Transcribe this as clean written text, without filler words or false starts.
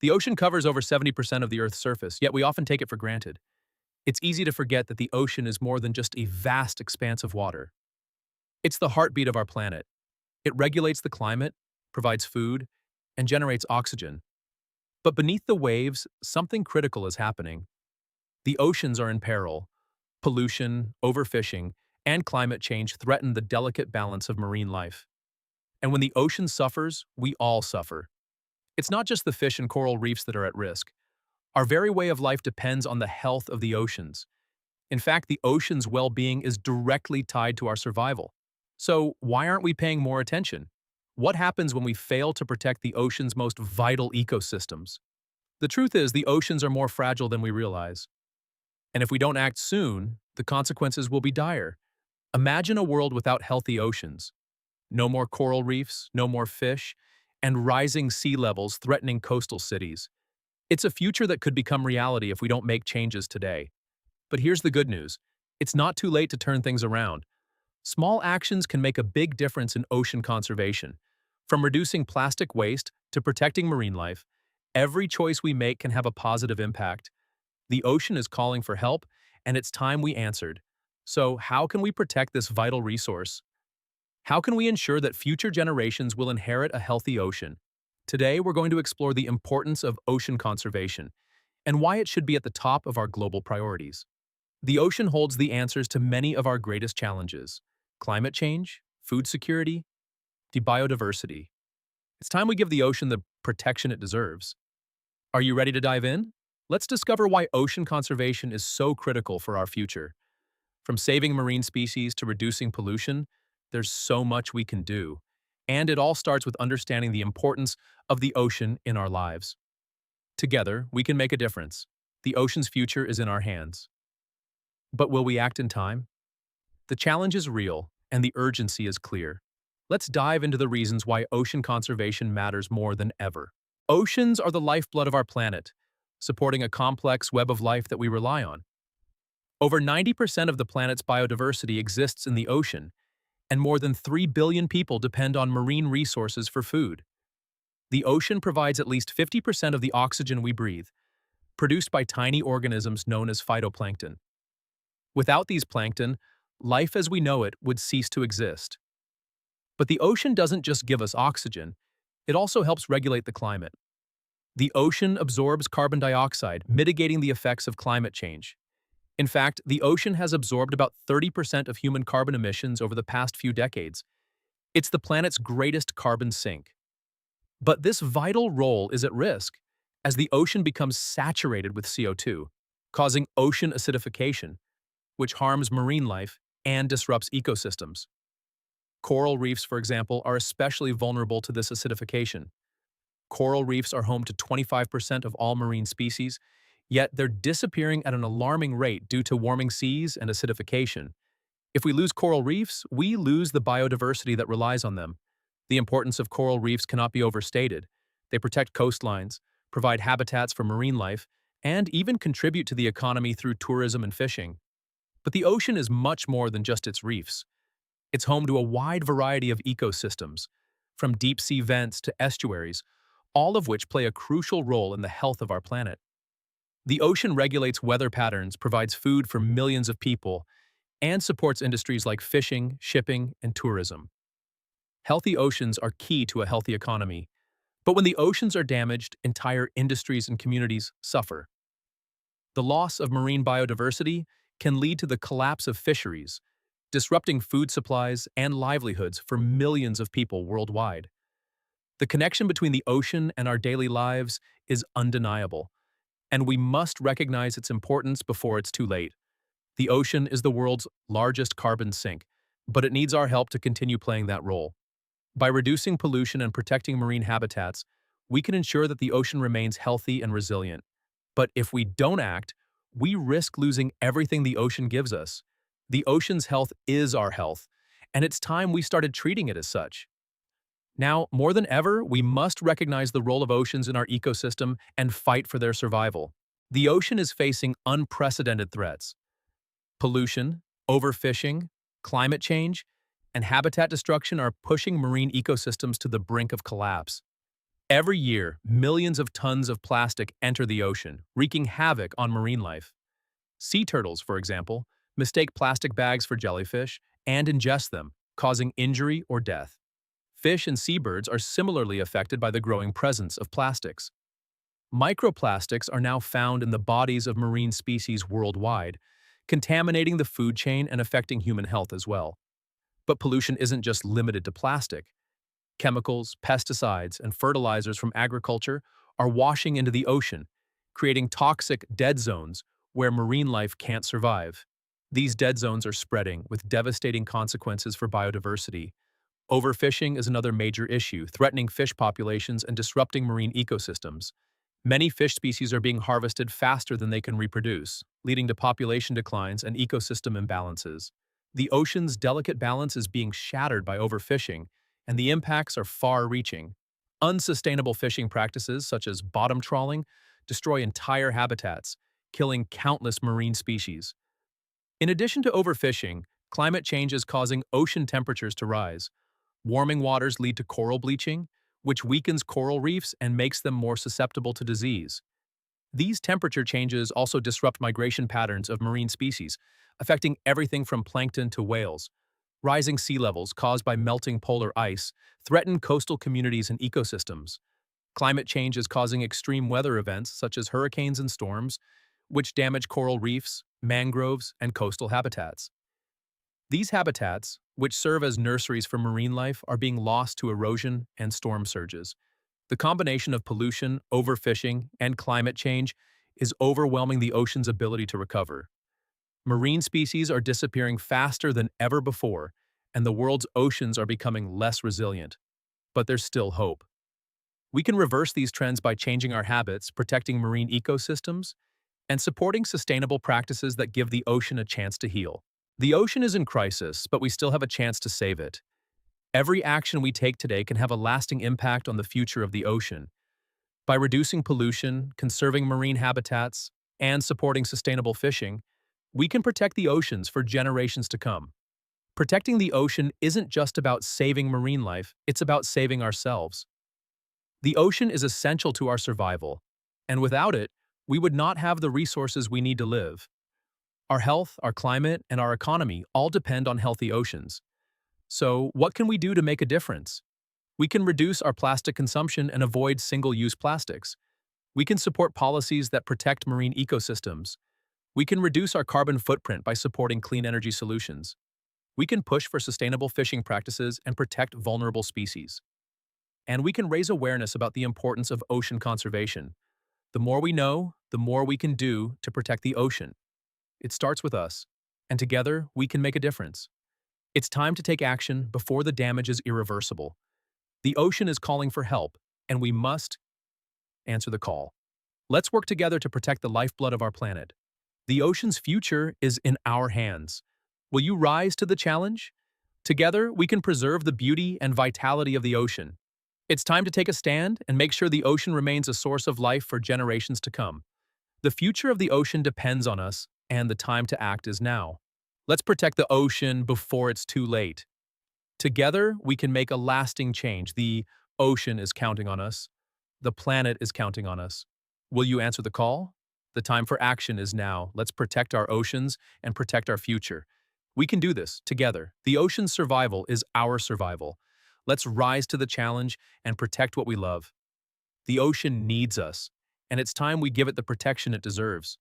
The ocean covers over 70% of the Earth's surface, yet we often take it for granted. It's easy to forget that the ocean is more than just a vast expanse of water. It's the heartbeat of our planet. It regulates the climate, provides food, and generates oxygen. But beneath the waves, something critical is happening. The oceans are in peril. Pollution, overfishing, and climate change threaten the delicate balance of marine life. And when the ocean suffers, we all suffer. It's not just the fish and coral reefs that are at risk. Our very way of life depends on the health of the oceans. In fact, the ocean's well-being is directly tied to our survival. So why aren't we paying more attention? What happens when we fail to protect the ocean's most vital ecosystems? The truth is, the oceans are more fragile than we realize. And if we don't act soon, the consequences will be dire. Imagine a world without healthy oceans. No more coral reefs, no more fish, and rising sea levels threatening coastal cities. It's a future that could become reality if we don't make changes today. But here's the good news. It's not too late to turn things around. Small actions can make a big difference in ocean conservation. From reducing plastic waste to protecting marine life, every choice we make can have a positive impact. The ocean is calling for help, and it's time we answered. So, how can we protect this vital resource? How can we ensure that future generations will inherit a healthy ocean? Today, we're going to explore the importance of ocean conservation and why it should be at the top of our global priorities. The ocean holds the answers to many of our greatest challenges: climate change, food security, biodiversity. It's time we give the ocean the protection it deserves. Are you ready to dive in? Let's discover why ocean conservation is so critical for our future. From saving marine species to reducing pollution, there's so much we can do. And it all starts with understanding the importance of the ocean in our lives. Together, we can make a difference. The ocean's future is in our hands. But will we act in time? The challenge is real, and the urgency is clear. Let's dive into the reasons why ocean conservation matters more than ever. Oceans are the lifeblood of our planet, supporting a complex web of life that we rely on. Over 90% of the planet's biodiversity exists in the ocean, and more than 3 billion people depend on marine resources for food. The ocean provides at least 50% of the oxygen we breathe, produced by tiny organisms known as phytoplankton. Without these plankton, life as we know it would cease to exist. But the ocean doesn't just give us oxygen, it also helps regulate the climate. The ocean absorbs carbon dioxide, mitigating the effects of climate change. In fact, the ocean has absorbed about 30% of human carbon emissions over the past few decades. It's the planet's greatest carbon sink. But this vital role is at risk as the ocean becomes saturated with CO2, causing ocean acidification, which harms marine life and disrupts ecosystems. Coral reefs, for example, are especially vulnerable to this acidification. Coral reefs are home to 25% of all marine species, yet they're disappearing at an alarming rate due to warming seas and acidification. If we lose coral reefs, we lose the biodiversity that relies on them. The importance of coral reefs cannot be overstated. They protect coastlines, provide habitats for marine life, and even contribute to the economy through tourism and fishing. But the ocean is much more than just its reefs. It's home to a wide variety of ecosystems, from deep-sea vents to estuaries, all of which play a crucial role in the health of our planet. The ocean regulates weather patterns, provides food for millions of people, and supports industries like fishing, shipping, and tourism. Healthy oceans are key to a healthy economy, but when the oceans are damaged, entire industries and communities suffer. The loss of marine biodiversity can lead to the collapse of fisheries, disrupting food supplies and livelihoods for millions of people worldwide. The connection between the ocean and our daily lives is undeniable, and we must recognize its importance before it's too late. The ocean is the world's largest carbon sink, but it needs our help to continue playing that role. By reducing pollution and protecting marine habitats, we can ensure that the ocean remains healthy and resilient. But if we don't act, we risk losing everything the ocean gives us. The ocean's health is our health, and it's time we started treating it as such. Now, more than ever, we must recognize the role of oceans in our ecosystem and fight for their survival. The ocean is facing unprecedented threats. Pollution, overfishing, climate change, and habitat destruction are pushing marine ecosystems to the brink of collapse. Every year, millions of tons of plastic enter the ocean, wreaking havoc on marine life. Sea turtles, for example, mistake plastic bags for jellyfish and ingest them, causing injury or death. Fish and seabirds are similarly affected by the growing presence of plastics. Microplastics are now found in the bodies of marine species worldwide, contaminating the food chain and affecting human health as well. But pollution isn't just limited to plastic. Chemicals, pesticides, and fertilizers from agriculture are washing into the ocean, creating toxic dead zones where marine life can't survive. These dead zones are spreading with devastating consequences for biodiversity. Overfishing is another major issue, threatening fish populations and disrupting marine ecosystems. Many fish species are being harvested faster than they can reproduce, leading to population declines and ecosystem imbalances. The ocean's delicate balance is being shattered by overfishing, and the impacts are far-reaching. Unsustainable fishing practices, such as bottom trawling, destroy entire habitats, killing countless marine species. In addition to overfishing, climate change is causing ocean temperatures to rise. Warming waters lead to coral bleaching, which weakens coral reefs and makes them more susceptible to disease. These temperature changes also disrupt migration patterns of marine species, affecting everything from plankton to whales. Rising sea levels caused by melting polar ice threaten coastal communities and ecosystems. Climate change is causing extreme weather events such as hurricanes and storms, which damage coral reefs, mangroves, and coastal habitats. These habitats, which serve as nurseries for marine life, are being lost to erosion and storm surges. The combination of pollution, overfishing, and climate change is overwhelming the ocean's ability to recover. Marine species are disappearing faster than ever before, and the world's oceans are becoming less resilient. But there's still hope. We can reverse these trends by changing our habits, protecting marine ecosystems, and supporting sustainable practices that give the ocean a chance to heal. The ocean is in crisis, but we still have a chance to save it. Every action we take today can have a lasting impact on the future of the ocean. By reducing pollution, conserving marine habitats, and supporting sustainable fishing, we can protect the oceans for generations to come. Protecting the ocean isn't just about saving marine life, it's about saving ourselves. The ocean is essential to our survival, and without it, we would not have the resources we need to live. Our health, our climate, and our economy all depend on healthy oceans. So, what can we do to make a difference? We can reduce our plastic consumption and avoid single-use plastics. We can support policies that protect marine ecosystems. We can reduce our carbon footprint by supporting clean energy solutions. We can push for sustainable fishing practices and protect vulnerable species. And we can raise awareness about the importance of ocean conservation. The more we know, the more we can do to protect the ocean. It starts with us, and together we can make a difference. It's time to take action before the damage is irreversible. The ocean is calling for help, and we must answer the call. Let's work together to protect the lifeblood of our planet. The ocean's future is in our hands. Will you rise to the challenge? Together, we can preserve the beauty and vitality of the ocean. It's time to take a stand and make sure the ocean remains a source of life for generations to come. The future of the ocean depends on us, and the time to act is now. Let's protect the ocean before it's too late. Together, we can make a lasting change. The ocean is counting on us. The planet is counting on us. Will you answer the call? The time for action is now. Let's protect our oceans and protect our future. We can do this together. The ocean's survival is our survival. Let's rise to the challenge and protect what we love. The ocean needs us, and it's time we give it the protection it deserves.